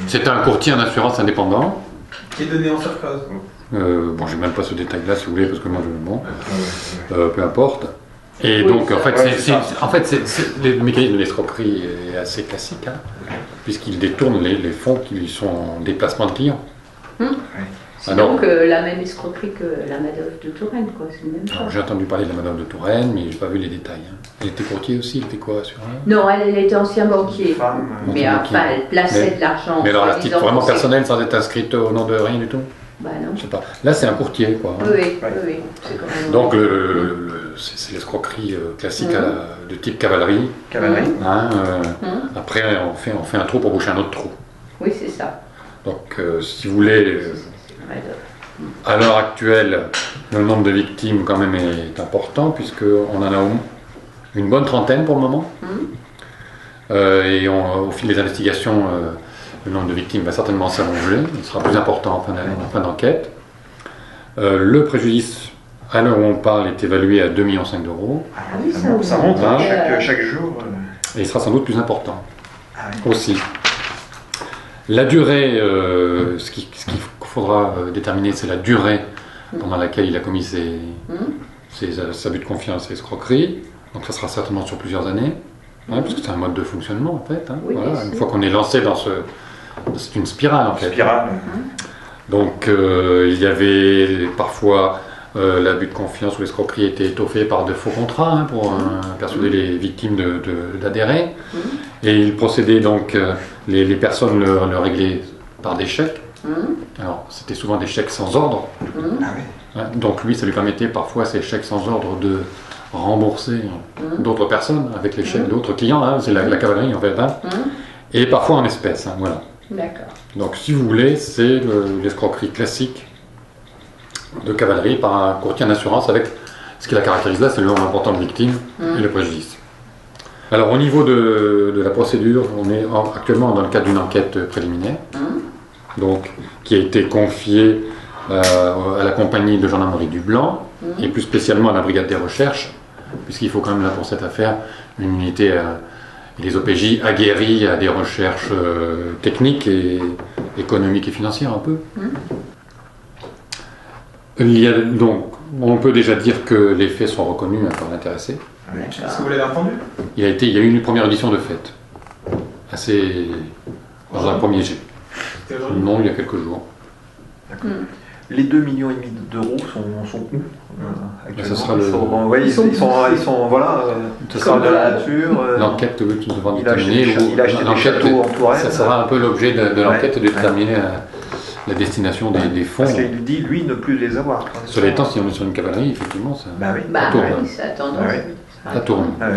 C'est un courtier en assurance indépendant. Qui est donné en surcroît. Bon, j'ai même pas ce détail-là, si vous voulez, parce que moi, peu importe. Et Oui, donc, en fait, ouais, le mécanisme de l'escroquerie est assez classique, hein, puisqu'il détourne les fonds qui sont en déplacement de clients. C'est Alors, donc la même escroquerie que la Madoff de Touraine, quoi. C'est le même chose. j'ai entendu parler de la madame de Touraine, mais j'ai pas vu les détails. Hein. Elle était courtier aussi, elle était quoi sur un... Non, elle était ancien banquier. Femme. Mais enfin, elle plaçait de l'argent. Mais alors, en à titre disant vraiment que c'est- personnel, sans être inscrite au nom de rien du tout? Bah non. Je sais pas. Là, c'est un courtier, quoi. hein. Oui. C'est quand même... Donc, c'est l'escroquerie classique de type cavalerie. Cavalerie. Hein, Après, on fait un trou pour boucher un autre trou. Oui, c'est ça. Donc, si vous voulez, C'est Madoff. à l'heure actuelle, le nombre de victimes quand même est important, puisqu'on en a une bonne trentaine pour le moment. Et au fil des investigations, le nombre de victimes va certainement s'allonger. Il sera plus important en fin d'enquête. Le préjudice, à l'heure où on parle, est évalué à 2,5 millions d'euros. Ah oui, Ça monte hein, chaque jour. Et il sera sans doute plus important Oui. aussi. La durée, ce qu'il faudra déterminer, c'est la durée pendant laquelle il a commis ses abus de confiance et escroqueries. Donc ça sera certainement sur plusieurs années, parce que c'est un mode de fonctionnement en fait. Oui, voilà. bien Une sûr. fois qu'on est lancé dans c'est une spirale en fait. Spirale. Donc il y avait parfois l'abus de confiance ou l'escroquerie était étoffé par de faux contrats pour persuader les victimes d'adhérer. Et il procédait donc, les personnes le réglaient par des chèques. Alors c'était souvent des chèques sans ordre. Ah oui. Hein, donc lui, ça lui permettait parfois, ces chèques sans ordre, de rembourser d'autres personnes avec les chèques d'autres clients. Hein, c'est la cavalerie en fait. Hein, et parfois en espèces. Hein, voilà. D'accord. Donc si vous voulez, c'est l'escroquerie classique de cavalerie par un courtier en assurance avec ce qui la caractérise là, c'est le nombre important de victimes et le préjudice. Alors au niveau de la procédure, on est actuellement dans le cadre d'une enquête préliminaire, donc, qui a été confiée à la compagnie de gendarmerie du Blanc et plus spécialement à la brigade des recherches, puisqu'il faut quand même là pour cette affaire une unité et des OPJ aguerris à des recherches techniques et économiques et financières un peu. Donc, on peut déjà dire que les faits sont reconnus par l'intéressé. Est-ce que vous l'avez entendu? Il y a eu une première audition de fait, dans un premier jet. C'était aujourd'hui? Non, il y a quelques jours. Les 2,5 millions d'euros sont où actuellement? Ça sera ils sont voilà, Ça sur sera de la nature. L'enquête devra il a acheté déterminer. il a acheté des châteaux en Touraine. Ça sera un peu l'objet de l'enquête de déterminer la destination des fonds. Parce qu'il dit, lui, ne plus les avoir. Cela étant, si on est sur une cavalerie, effectivement, ça, Bah oui. Bah tourne. oui, ça a tendance. Ah oui. ça tourne. Ah ouais.